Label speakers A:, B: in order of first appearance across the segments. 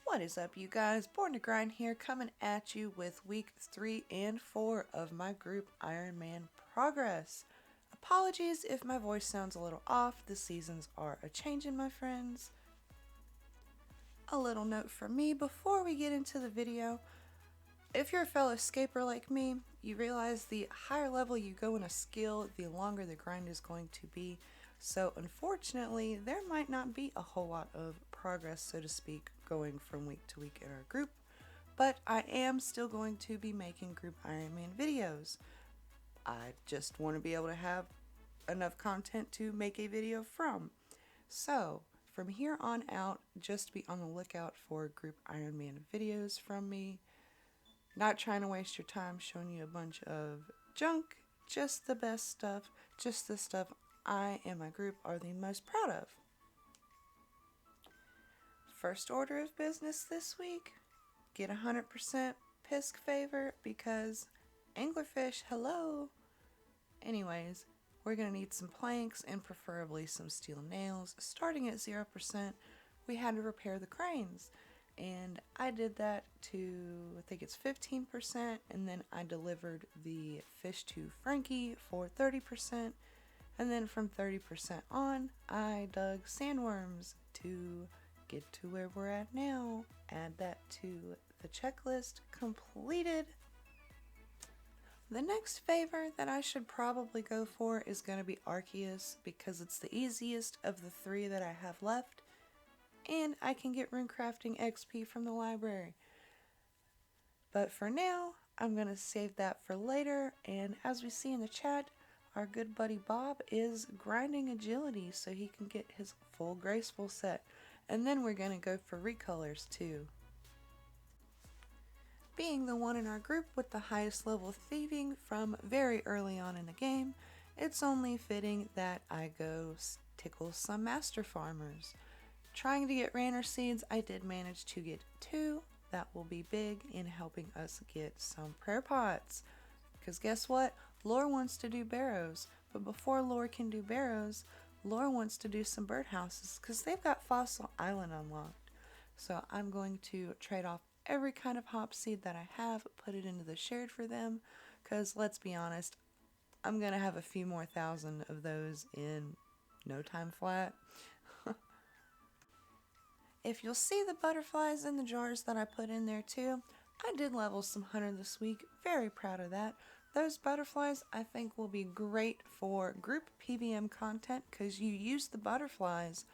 A: What is up, you guys? Born to Grind here, coming at you with week 3 and 4 of my group Iron Man progress. Apologies if my voice sounds a little off, the seasons are a-changin', my friends. A little note from me before we get into the video. If you're a fellow escaper like me, you realize the higher level you go in a skill, the longer the grind is going to be. So unfortunately, there might not be a whole lot of progress, so to speak, going from week to week in our group, but I am still going to be making group Iron Man videos. I just want to be able to have enough content to make a video from. So from here on out, just be on the lookout for group Iron Man videos from me. Not trying to waste your time showing you a bunch of junk, just the best stuff, just the stuff I and my group are the most proud of. First order of business this week, get 100% Pisk favor because anglerfish, hello. Anyways, we're going to need some planks and preferably some steel nails. Starting at 0%, we had to repair the cranes. And I did that to, I think it's 15%, and then I delivered the fish to Frankie for 30%, and then from 30% on, I dug sandworms to get to where we're at now. Add that to the checklist, completed. The next favor that I should probably go for is going to be Arceus because it's the easiest of the 3 that I have left. And I can get runecrafting XP from the library. But for now, I'm going to save that for later, and as we see in the chat, our good buddy Bob is grinding agility so he can get his full graceful set. And then we're going to go for recolors too. Being the one in our group with the highest level thieving from very early on in the game, it's only fitting that I go tickle some master farmers. Trying to get Ranner seeds, I did manage to get 2. That will be big in helping us get some prayer pots. Because guess what? Lore wants to do barrows. But before Lore can do barrows, Lore wants to do some birdhouses because they've got Fossil Island unlocked. So I'm going to trade off every kind of hop seed that I have, put it into the shared for them. Because let's be honest, I'm going to have a few more thousand of those in no time flat. If you'll see the butterflies in the jars that I put in there too, I did level some hunter this week, very proud of that. Those butterflies I think will be great for group PvM content because you use the butterflies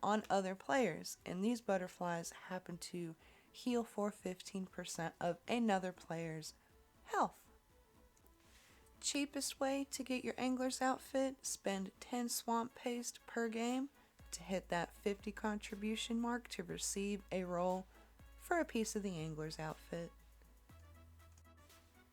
A: on other players, and these butterflies happen to heal for 15% of another player's health. Cheapest way to get your angler's outfit, spend 10 swamp paste per game to hit that 50 contribution mark to receive a roll for a piece of the angler's outfit.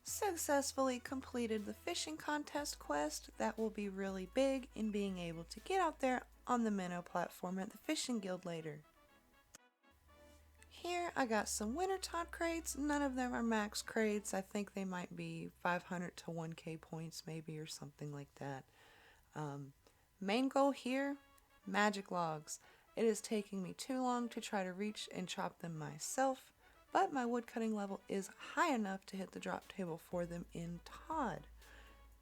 A: Successfully completed the fishing contest quest. That will be really big in being able to get out there on the minnow platform at the fishing guild later. Here I got some wintertime crates. None of them are max crates. I think they might be 500 to 1k points maybe or something like that. Main goal here, magic logs. It is taking me too long to try to reach and chop them myself, but my woodcutting level is high enough to hit the drop table for them in Todd.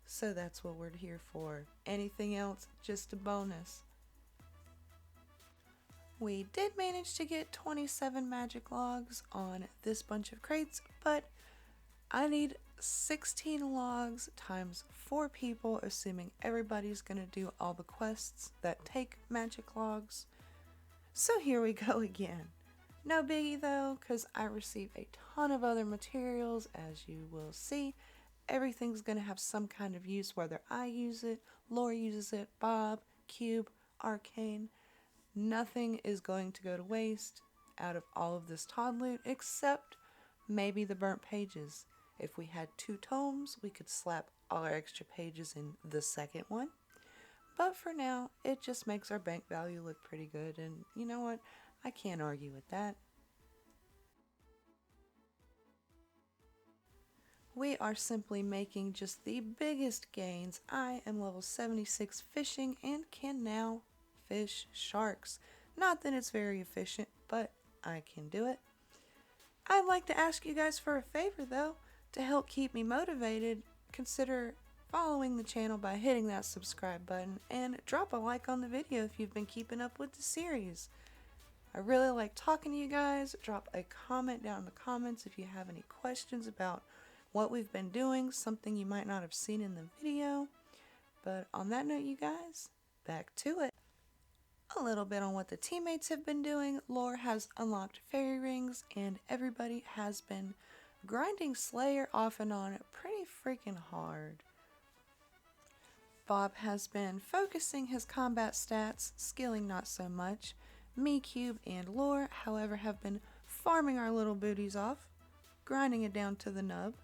A: So that's what we're here for. Anything else, just a bonus. We did manage to get 27 magic logs on this bunch of crates, but I need 16 logs times 4 people, assuming everybody's going to do all the quests that take magic logs. So here we go again. No biggie though, because I received a ton of other materials, as you will see. Everything's going to have some kind of use, whether I use it, Lore uses it, Bob, Cube, Arcane. Nothing is going to go to waste out of all of this Todd loot, except maybe the burnt pages. If we had 2 tomes, we could slap all our extra pages in the second one. But for now, it just makes our bank value look pretty good, and you know what? I can't argue with that. We are simply making just the biggest gains. I am level 76 fishing and can now fish sharks. Not that it's very efficient, but I can do it. I'd like to ask you guys for a favor though. To help keep me motivated, consider following the channel by hitting that subscribe button and drop a like on the video if you've been keeping up with the series. I really like talking to you guys. Drop a comment down in the comments if you have any questions about what we've been doing, something you might not have seen in the video. But on that note, you guys, back to it. A little bit on what the teammates have been doing. Lore has unlocked fairy rings and everybody has been grinding Slayer off and on pretty freaking hard. Bob has been focusing his combat stats, skilling not so much. Me, Cube, and Lore, however, have been farming our little booties off, grinding it down to the nub.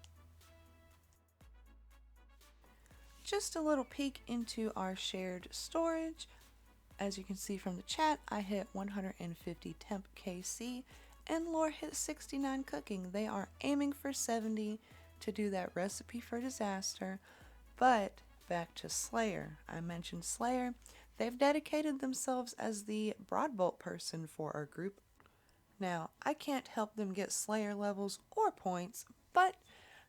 A: Just a little peek into our shared storage. As you can see from the chat, I hit 150 temp KC and Lore hit 69 cooking. They are aiming for 70 to do that recipe for disaster. But back to Slayer. I mentioned Slayer. They've dedicated themselves as the Broadbolt person for our group. Now, I can't help them get Slayer levels or points, but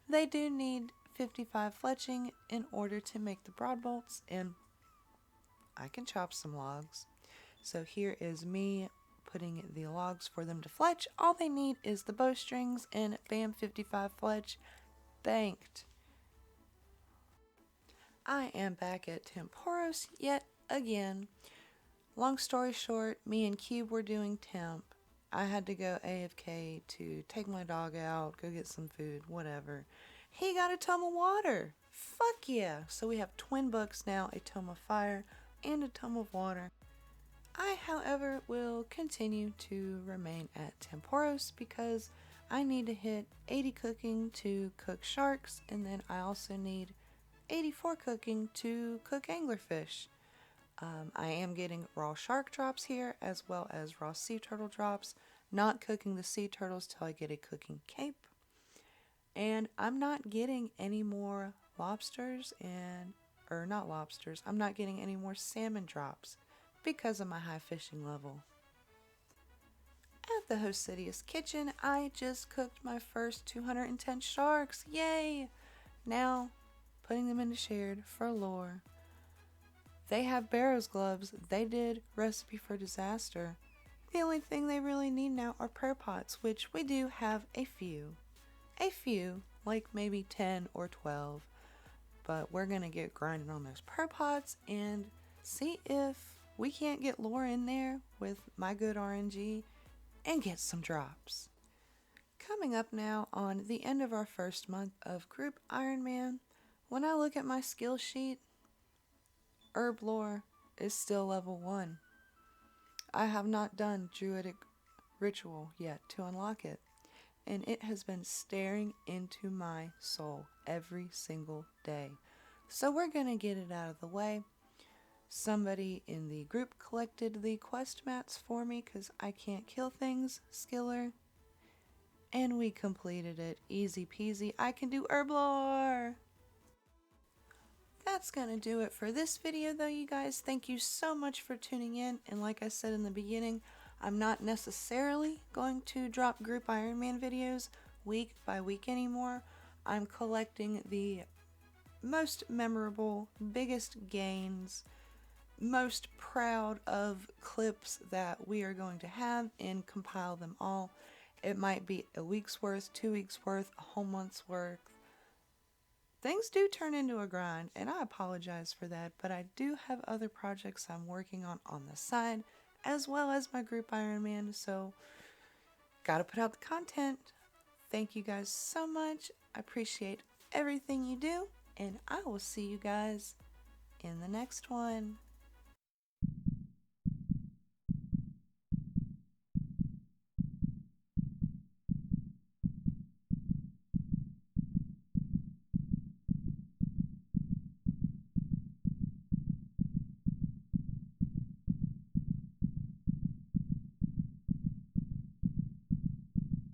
A: they do need 55 fletching in order to make the Broadbolts, and I can chop some logs. So here is me putting the logs for them to fletch. All they need is the bowstrings, and bam, 55 fletch. Banked. I am back at Temporos yet again. Long story short, me and Cube were doing temp. I had to go AFK to take my dog out, go get some food, whatever. He got a tome of water. Fuck yeah. So we have twin books now, a tome of fire and a tome of water. I, however, will continue to remain at Temporos because I need to hit 80 cooking to cook sharks, and then I also need 84 cooking to cook anglerfish. I am getting raw shark drops here as well as raw sea turtle drops. Not cooking the sea turtles till I get a cooking cape. And I'm not getting any more lobsters I'm not getting any more salmon drops because of my high fishing level. At the Hosidious kitchen, I just cooked my first 210 sharks. Yay! Now, putting them into shared for Lore. They have Barrow's gloves. They did recipe for disaster. The only thing they really need now are prayer pots, which we do have a few. A few, like maybe 10 or 12. But we're going to get grinding on those prayer pots and see if we can't get Lore in there with my good RNG and get some drops. Coming up now on the end of our first month of Group Ironman, when I look at my skill sheet, Herblore is still level 1. I have not done Druidic Ritual yet to unlock it, and it has been staring into my soul every single day. So we're going to get it out of the way. Somebody in the group collected the quest mats for me because I can't kill things, Skiller. And we completed it. Easy peasy. I can do Herblore! That's going to do it for this video though, you guys. Thank you so much for tuning in. And like I said in the beginning, I'm not necessarily going to drop Group Ironman videos week by week anymore. I'm collecting the most memorable, biggest gains, most proud of clips that we are going to have and compile them all. It might be a week's worth, 2 weeks worth, a whole month's worth. Things do turn into a grind, and I apologize for that, but I do have other projects I'm working on the side, as well as my Group Ironman, so gotta put out the content. Thank you guys so much. I appreciate everything you do, and I will see you guys in the next one.